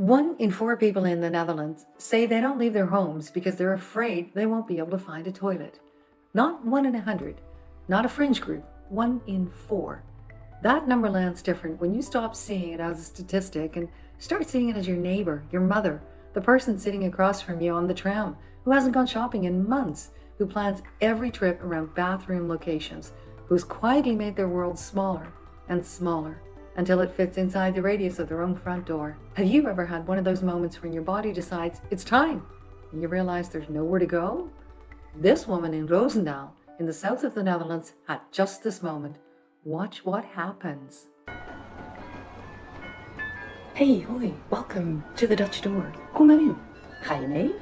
1 in 4 people in the Netherlands say they don't leave their homes because they're afraid they won't be able to find a toilet. Not 1 in 100, not a fringe group, 1 in 4. That number lands different when you stop seeing it as a statistic and start seeing it as your neighbor, your mother, the person sitting across from you on the tram, who hasn't gone shopping in months, who plans every trip around bathroom locations, who's quietly made their world smaller and smaller until it fits inside the radius of their own front door. Have you ever had one of those moments when your body decides it's time and you realize there's nowhere to go? This woman in Roosendaal, in the south of the Netherlands, had just this moment. Watch what happens. Hey, hoi, welcome to the Dutch door. Kom maar in. Ga je mee?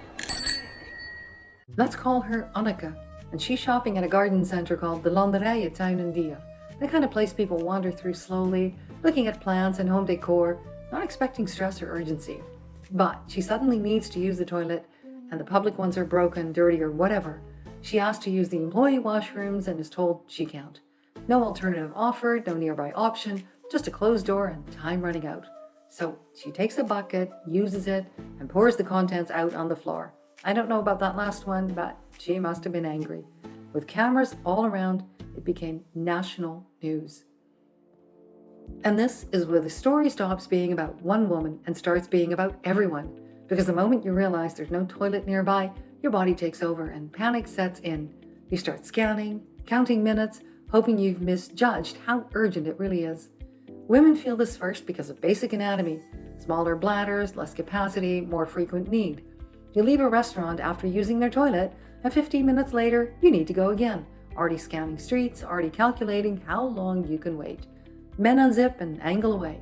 Let's call her Anneke, and she's shopping at a garden center called the Landerijen Tuin en Dier, the kind of place people wander through slowly, looking at plants and home decor, not expecting stress or urgency. But she suddenly needs to use the toilet, and the public ones are broken, dirty, or whatever. She asks to use the employee washrooms and is told she can't. No alternative offered, no nearby option, just a closed door and time running out. So she takes a bucket, uses it, and pours the contents out on the floor. I don't know about that last one, but she must have been angry. With cameras all around, it became national news. And this is where the story stops being about one woman and starts being about everyone. Because the moment you realize there's no toilet nearby, your body takes over and panic sets in. You start scanning, counting minutes, hoping you've misjudged how urgent it really is. Women feel this first because of basic anatomy: smaller bladders, less capacity, more frequent need. You leave a restaurant after using their toilet, and 15 minutes later, you need to go again, already scanning streets, already calculating how long you can wait. Men unzip and angle away.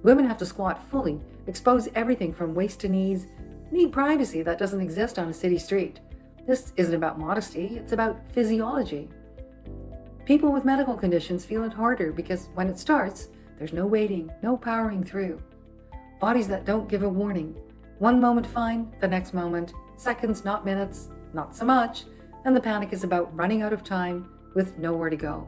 Women have to squat fully, expose everything from waist to knees, need privacy that doesn't exist on a city street. This isn't about modesty, it's about physiology. People with medical conditions feel it harder because when it starts, there's no waiting, no powering through. Bodies that don't give a warning. One moment fine, the next moment, seconds, not minutes, not so much, and the panic is about running out of time with nowhere to go.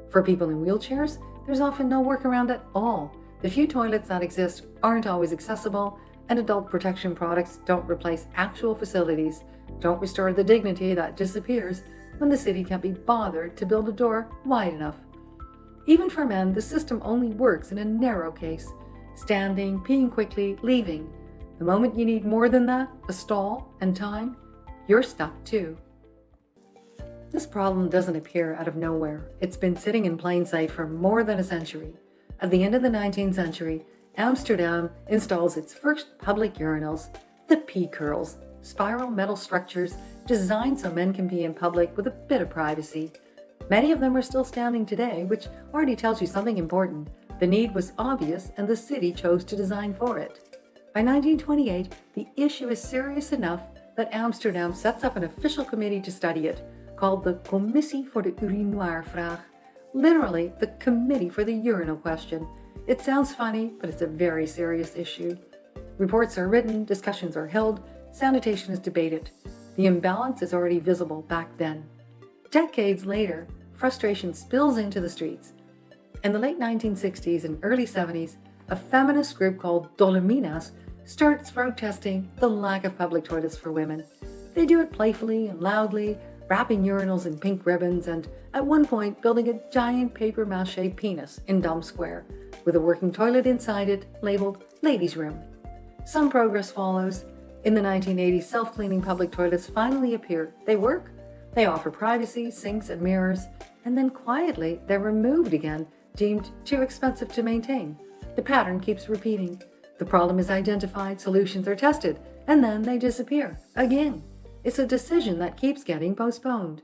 For people in wheelchairs, there's often no workaround at all. The few toilets that exist aren't always accessible, and adult protection products don't replace actual facilities, don't restore the dignity that disappears when the city can't be bothered to build a door wide enough. Even for men, the system only works in a narrow case: standing, peeing quickly, leaving. The moment you need more than that, a stall and time, you're stuck too. This problem doesn't appear out of nowhere. It's been sitting in plain sight for more than a century. At the end of the 19th century, Amsterdam installs its first public urinals, the pee curls, spiral metal structures designed so men can be in public with a bit of privacy. Many of them are still standing today, which already tells you something important. The need was obvious and the city chose to design for it. By 1928, the issue is serious enough that Amsterdam sets up an official committee to study it, called the Commissie voor de Urinoirvraag, literally the Committee for the Urinal Question. It sounds funny, but it's a very serious issue. Reports are written, discussions are held, sanitation is debated. The imbalance is already visible back then. Decades later, frustration spills into the streets. In the late 1960s and early 70s, a feminist group called Dolominas starts protesting the lack of public toilets for women. They do it playfully and loudly, wrapping urinals in pink ribbons and, at one point, building a giant papier-mâché penis in Dam Square, with a working toilet inside it labeled Ladies' Room. Some progress follows. In the 1980s, self-cleaning public toilets finally appear. They work, they offer privacy, sinks and mirrors, and then quietly they're removed again, deemed too expensive to maintain. The pattern keeps repeating. The problem is identified, solutions are tested, and then they disappear again. It's a decision that keeps getting postponed.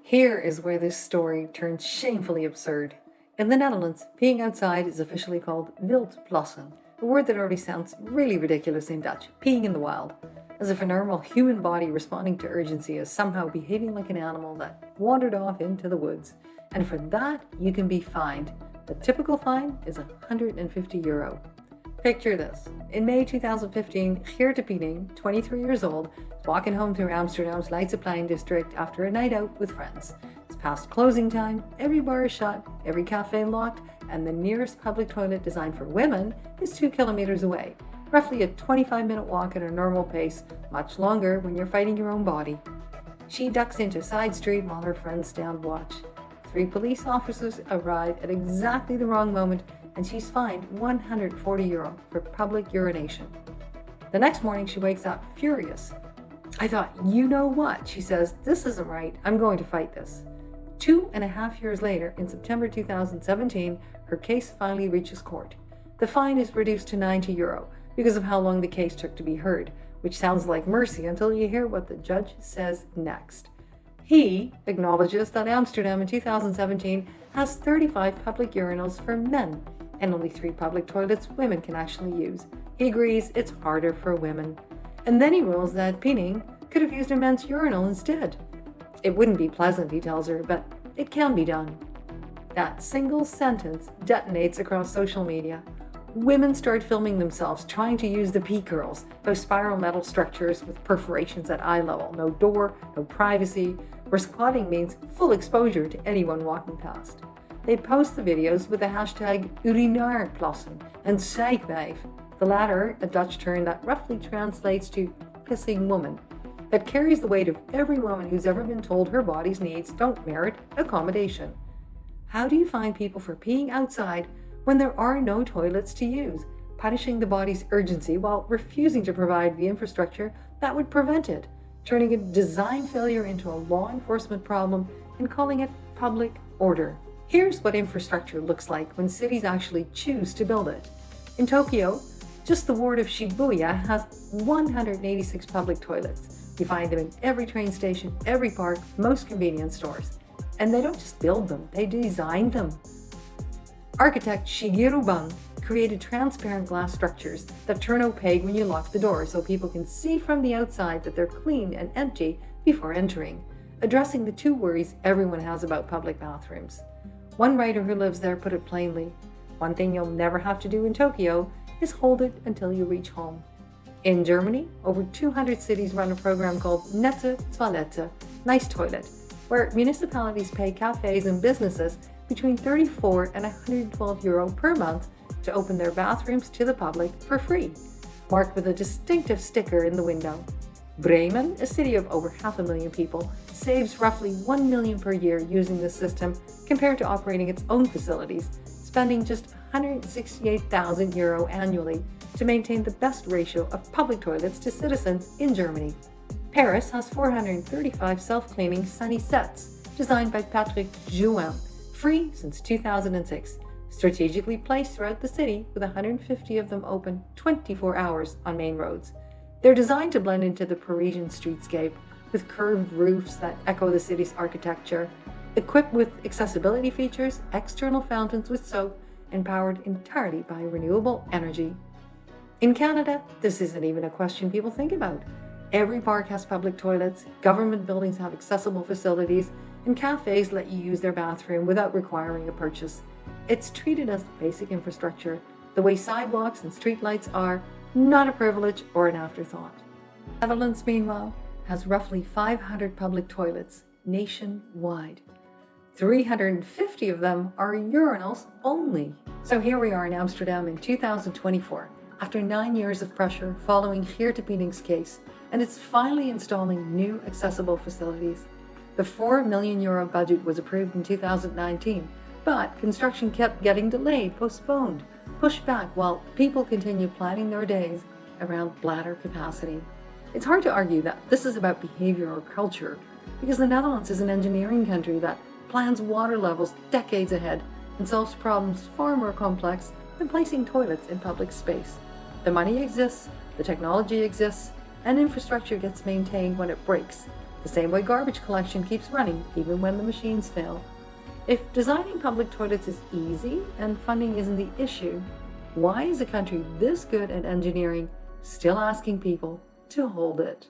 Here is where this story turns shamefully absurd. In the Netherlands, peeing outside is officially called wild plassen, a word that already sounds really ridiculous in Dutch, peeing in the wild, as if a normal human body responding to urgency is somehow behaving like an animal that wandered off into the woods. And for that, you can be fined. The typical fine is €150. Picture this. In May 2015, Geert de Piening, 23 years old, is walking home through Amsterdam's Leidseplein district after a night out with friends. It's past closing time, every bar is shut, every cafe locked, and the nearest public toilet designed for women is 2 kilometers away, roughly a 25-minute walk at a normal pace, much longer when you're fighting your own body. She ducks into a side street while her friends stand watch. 3 police officers arrive at exactly the wrong moment, and she's fined €140 for public urination. The next morning, she wakes up furious. "I thought, you know what?" she says. "This isn't right. I'm going to fight this." 2.5 years later, in September 2017, her case finally reaches court. The fine is reduced to €90 because of how long the case took to be heard, which sounds like mercy until you hear what the judge says next. He acknowledges that Amsterdam in 2017 has 35 public urinals for men and only 3 public toilets women can actually use. He agrees it's harder for women. And then he rules that Pining could have used a men's urinal instead. It wouldn't be pleasant, he tells her, but it can be done. That single sentence detonates across social media. Women start filming themselves trying to use the pee curls, those spiral metal structures with perforations at eye level, no door, no privacy, where squatting means full exposure to anyone walking past. They post the videos with the hashtag urinairplassen and zeikwijf, the latter a Dutch term that roughly translates to pissing woman, that carries the weight of every woman who's ever been told her body's needs don't merit accommodation. How do you find people for peeing outside when there are no toilets to use, punishing the body's urgency while refusing to provide the infrastructure that would prevent it, turning a design failure into a law enforcement problem and calling it public order? Here's what infrastructure looks like when cities actually choose to build it. In Tokyo, just the ward of Shibuya has 186 public toilets. You find them in every train station, every park, most convenience stores. And they don't just build them, they design them. Architect Shigeru Ban created transparent glass structures that turn opaque when you lock the door so people can see from the outside that they're clean and empty before entering, addressing the 2 worries everyone has about public bathrooms. One writer who lives there put it plainly: one thing you'll never have to do in Tokyo is hold it until you reach home. In Germany, over 200 cities run a program called Nette Toilette, nice toilet, where municipalities pay cafes and businesses between €34 and €112 per month to open their bathrooms to the public for free, marked with a distinctive sticker in the window. Bremen, a city of over 500,000 people, saves roughly €1 million per year using this system compared to operating its own facilities, spending just €168,000 annually to maintain the best ratio of public toilets to citizens in Germany. Paris has 435 self-cleaning sunny sets designed by Patrick Jouin, free since 2006, strategically placed throughout the city with 150 of them open 24 hours on main roads. They're designed to blend into the Parisian streetscape with curved roofs that echo the city's architecture, equipped with accessibility features, external fountains with soap, and powered entirely by renewable energy. In Canada, this isn't even a question people think about. Every park has public toilets, government buildings have accessible facilities, and cafes let you use their bathroom without requiring a purchase. It's treated as basic infrastructure, the way sidewalks and streetlights are, not a privilege or an afterthought. Netherlands, meanwhile, has roughly 500 public toilets nationwide. 350 of them are urinals only. So here we are in Amsterdam in 2024, after 9 years of pressure following Geert de Piening's case, and it's finally installing new accessible facilities. The €4 million budget was approved in 2019, but construction kept getting delayed, postponed, pushed back while people continue planning their days around bladder capacity. It's hard to argue that this is about behavior or culture, because the Netherlands is an engineering country that plans water levels decades ahead and solves problems far more complex than placing toilets in public space. The money exists, the technology exists, and infrastructure gets maintained when it breaks, the same way garbage collection keeps running even when the machines fail. If designing public toilets is easy and funding isn't the issue, why is a country this good at engineering still asking people to hold it?